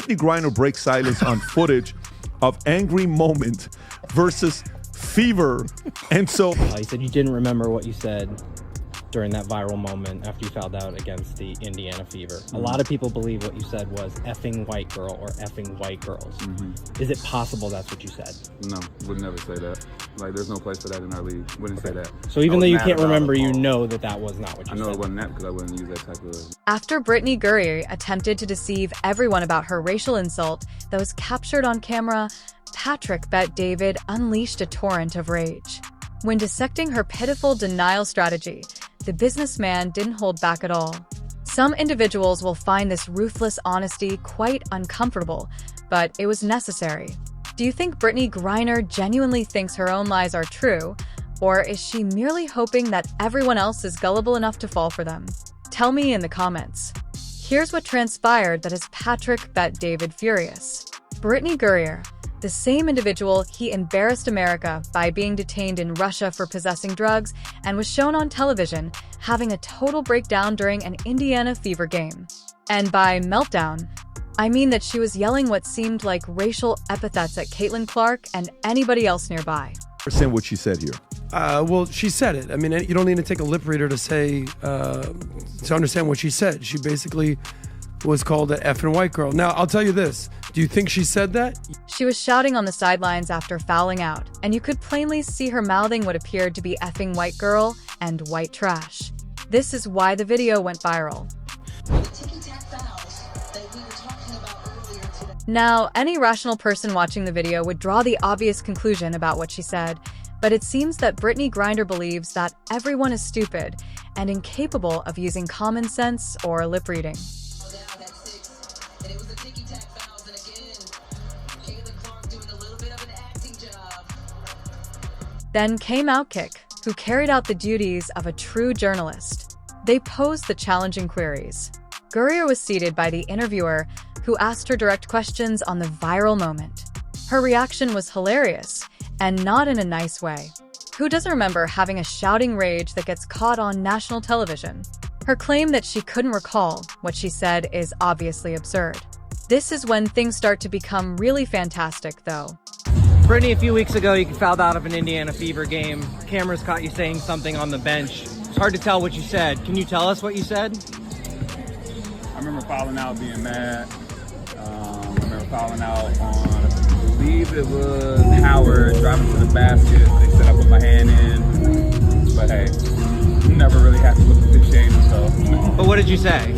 Brittney Griner breaks silence on footage of angry moment versus fever. And so you said you didn't remember what you said during that viral moment after you fouled out against the Indiana Fever. A lot of people believe what you said was effing white girl or effing white girls. Is it possible that's what you said? No, would never say that. Like, there's no place for that in our league. Wouldn't say that. So even though you can't remember, you know that was not what you said. I know it wasn't that because I wouldn't use that type of... After Brittney Griner attempted to deceive everyone about her racial insult that was captured on camera, Patrick Bet-David unleashed a torrent of rage. When dissecting her pitiful denial strategy, the businessman didn't hold back at all. Some individuals will find this ruthless honesty quite uncomfortable, but it was necessary. Do you think Brittney Griner genuinely thinks her own lies are true, or is she merely hoping that everyone else is gullible enough to fall for them? Tell me in the comments. Here's what transpired that has Patrick Bet-David furious. Brittney Griner, the same individual he embarrassed America by being detained in Russia for possessing drugs and was shown on television having a total breakdown during an Indiana Fever game. And by meltdown, I mean that she was yelling what seemed like racial epithets at Caitlin Clark and anybody else nearby. Understand what she said here. Well, she said it. I mean, you don't need to take a lip reader to say, to understand what she said. She basically was called an effing white girl. Now, I'll tell you this. Do you think she said that? She was shouting on the sidelines after fouling out, and you could plainly see her mouthing what appeared to be effing white girl and white trash. This is why the video went viral. Now, any rational person watching the video would draw the obvious conclusion about what she said, but it seems that Brittney Griner believes that everyone is stupid and incapable of using common sense or lip reading. Then came Outkick, who carried out the duties of a true journalist. They posed the challenging queries. Griner was seated by the interviewer, who asked her direct questions on the viral moment. Her reaction was hilarious, and not in a nice way. Who doesn't remember having a shouting rage that gets caught on national television? Her claim that she couldn't recall what she said is obviously absurd. This is when things start to become really fantastic, though. Brittney, a few weeks ago, you fouled out of an Indiana Fever game. Cameras caught you saying something on the bench. It's hard to tell what you said. Can you tell us what you said? I remember fouling out, being mad. I remember fouling out on, I believe it was Howard, driving to the basket. They said I put my hand in. But hey, never really happy with the officiating, so. But what did you say?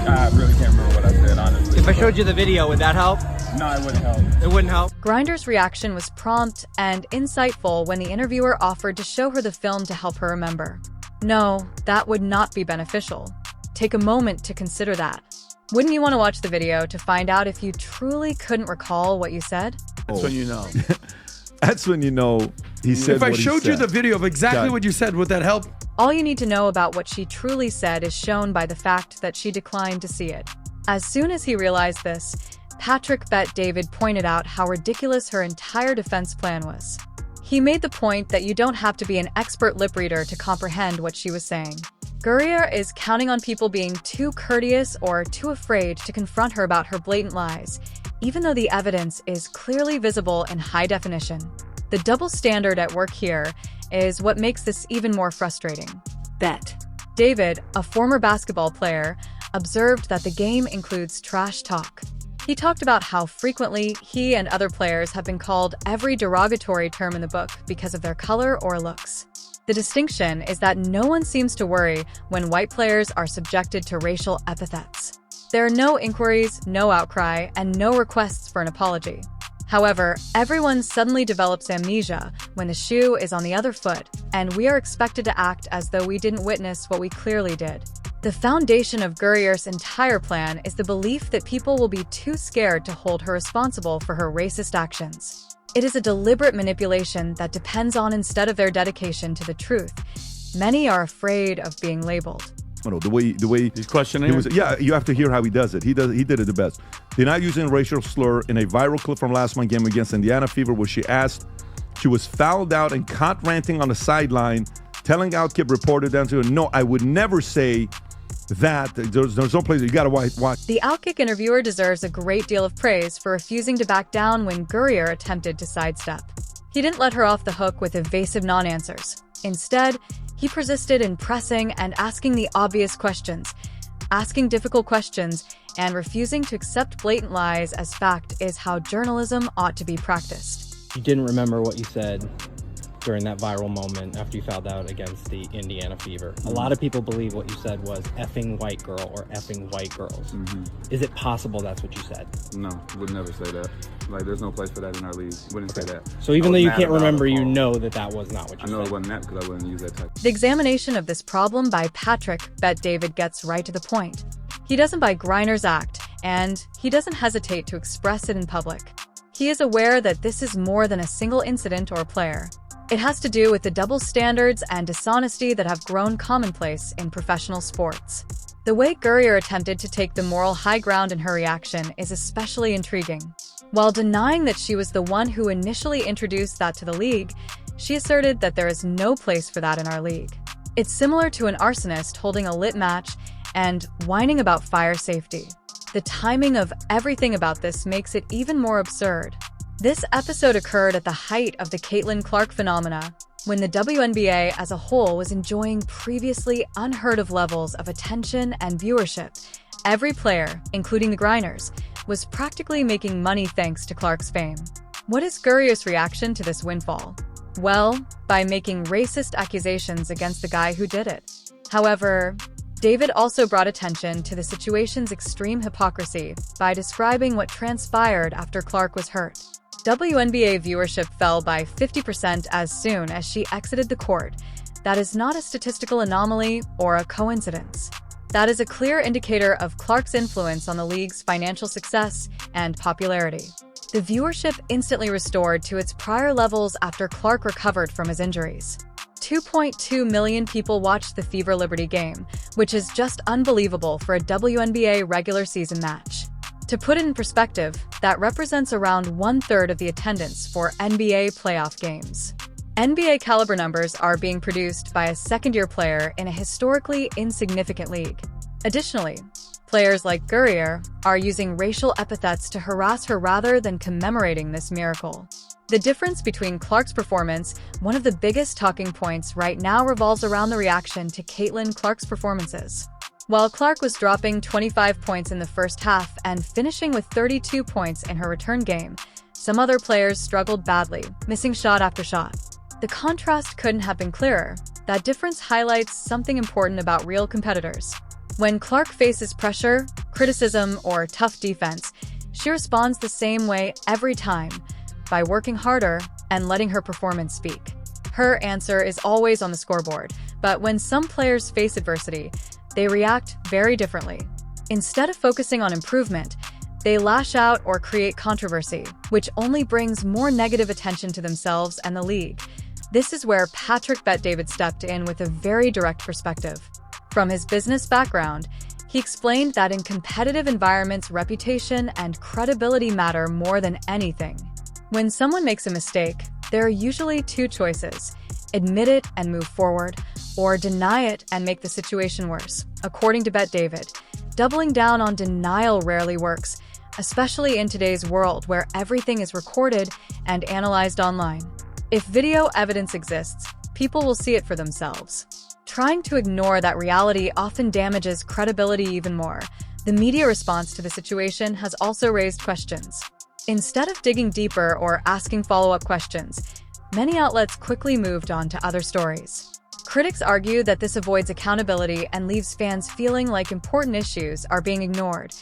I really can't remember what I said, honestly. If I showed you the video, would that help? No, it wouldn't help. It wouldn't help? Griner's reaction was prompt and insightful when the interviewer offered to show her the film to help her remember. No, that would not be beneficial. Take a moment to consider that. Wouldn't you want to watch the video to find out if you truly couldn't recall what you said? That's when you know. That's when you know he said If I what he showed you said. the video of exactly what you said, would that help? All you need to know about what she truly said is shown by the fact that she declined to see it. As soon as he realized this, Patrick Bet-David pointed out how ridiculous her entire defense plan was. He made the point that you don't have to be an expert lip reader to comprehend what she was saying. Griner is counting on people being too courteous or too afraid to confront her about her blatant lies, even though the evidence is clearly visible in high definition. The double standard at work here is what makes this even more frustrating. Bet-David, a former basketball player, observed that the game includes trash talk. He talked about how frequently he and other players have been called every derogatory term in the book because of their color or looks. The distinction is that no one seems to worry when white players are subjected to racial epithets. There are no inquiries, no outcry, and no requests for an apology. However, everyone suddenly develops amnesia when the shoe is on the other foot, and we are expected to act as though we didn't witness what we clearly did. The foundation of Griner's entire plan is the belief that people will be too scared to hold her responsible for her racist actions. It is a deliberate manipulation that depends on instead of their dedication to the truth. Many are afraid of being labeled. The way He's questioning. Yeah, you have to hear how he does it. He did it the best. They're not using a racial slur in a viral clip from last month's game against Indiana Fever, where she was fouled out and caught ranting on the sideline, telling Outkick reporter down to her, "No, I would never say There's no place you got to watch. The Outkick interviewer deserves a great deal of praise for refusing to back down when Griner attempted to sidestep. He didn't let her off the hook with evasive non-answers. Instead, he persisted in pressing and asking the obvious questions. Asking difficult questions and refusing to accept blatant lies as fact is how journalism ought to be practiced. You didn't remember what you said during that viral moment after you fouled out against the Indiana Fever. A lot of people believe what you said was effing white girl or effing white girls. Is it possible that's what you said? No, would never say that. Like, there's no place for that in our league. Wouldn't say that. So even though you can't remember, you know that was not what you said. I know it wasn't that because I wouldn't use that type. The examination of this problem by Patrick Bet-David gets right to the point. He doesn't buy Griner's act, and he doesn't hesitate to express it in public. He is aware that this is more than a single incident or player. It has to do with the double standards and dishonesty that have grown commonplace in professional sports. The way Griner attempted to take the moral high ground in her reaction is especially intriguing. While denying that she was the one who initially introduced that to the league, she asserted that there is no place for that in our league. It's similar to an arsonist holding a lit match and whining about fire safety. The timing of everything about this makes it even more absurd. This episode occurred at the height of the Caitlin Clark phenomena, when the WNBA as a whole was enjoying previously unheard of levels of attention and viewership. Every player, including the Griners, was practically making money thanks to Clark's fame. What is Griner's reaction to this windfall? Well, by making racist accusations against the guy who did it. However, David also brought attention to the situation's extreme hypocrisy by describing what transpired after Clark was hurt. WNBA viewership fell by 50% as soon as she exited the court. That is not a statistical anomaly or a coincidence. That is a clear indicator of Clark's influence on the league's financial success and popularity. The viewership instantly restored to its prior levels after Clark recovered from his injuries. 2.2 million people watched the Fever Liberty game, which is just unbelievable for a WNBA regular season match. To put it in perspective, that represents around 1/3 of the attendance for NBA playoff games. NBA caliber numbers are being produced by a second-year player in a historically insignificant league. Additionally, players like Griner are using racial epithets to harass her rather than commemorating this miracle. The difference between Clark's performance, one of the biggest talking points right now, revolves around the reaction to Caitlin Clark's performances. While Clark was dropping 25 points in the first half and finishing with 32 points in her return game, some other players struggled badly, missing shot after shot. The contrast couldn't have been clearer. That difference highlights something important about real competitors. When Clark faces pressure, criticism, or tough defense, she responds the same way every time, by working harder and letting her performance speak. Her answer is always on the scoreboard, but when some players face adversity, they react very differently. Instead of focusing on improvement, they lash out or create controversy, which only brings more negative attention to themselves and the league. This is where Patrick Bet-David stepped in with a very direct perspective. From his business background, he explained that in competitive environments, reputation and credibility matter more than anything. When someone makes a mistake, there are usually two choices: admit it and move forward, or deny it and make the situation worse. According to Bet-David, doubling down on denial rarely works, especially in today's world where everything is recorded and analyzed online. If video evidence exists, people will see it for themselves. Trying to ignore that reality often damages credibility even more. The media response to the situation has also raised questions. Instead of digging deeper or asking follow-up questions, many outlets quickly moved on to other stories. Critics argue that this avoids accountability and leaves fans feeling like important issues are being ignored.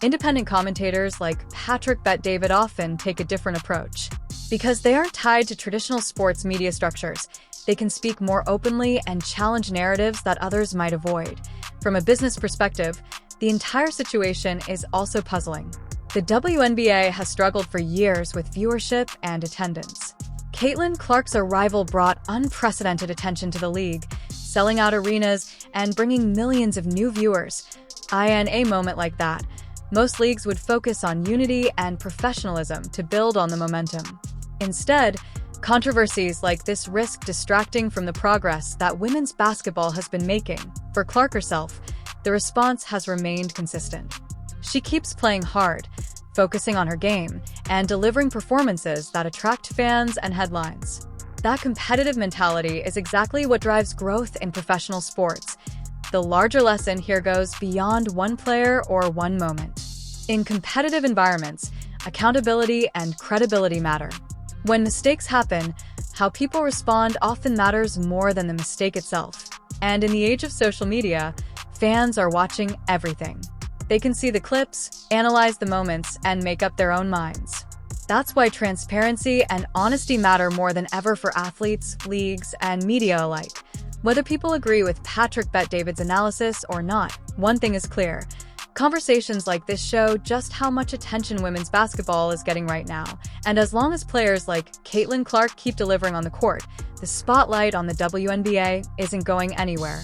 Independent commentators like Patrick Bet-David often take a different approach. Because they aren't tied to traditional sports media structures, they can speak more openly and challenge narratives that others might avoid. From a business perspective, the entire situation is also puzzling. The WNBA has struggled for years with viewership and attendance. Caitlin Clark's arrival brought unprecedented attention to the league, selling out arenas and bringing millions of new viewers. In a moment like that, most leagues would focus on unity and professionalism to build on the momentum. Instead, controversies like this risk distracting from the progress that women's basketball has been making. For Clark herself, the response has remained consistent. She keeps playing hard, focusing on her game, and delivering performances that attract fans and headlines. That competitive mentality is exactly what drives growth in professional sports. The larger lesson here goes beyond one player or one moment. In competitive environments, accountability and credibility matter. When mistakes happen, how people respond often matters more than the mistake itself. And in the age of social media, fans are watching everything. They can see the clips, analyze the moments, and make up their own minds. That's why transparency and honesty matter more than ever for athletes, leagues, and media alike. Whether people agree with Patrick Bet-David's analysis or not, one thing is clear. Conversations like this show just how much attention women's basketball is getting right now. And as long as players like Caitlin Clark keep delivering on the court, the spotlight on the WNBA isn't going anywhere.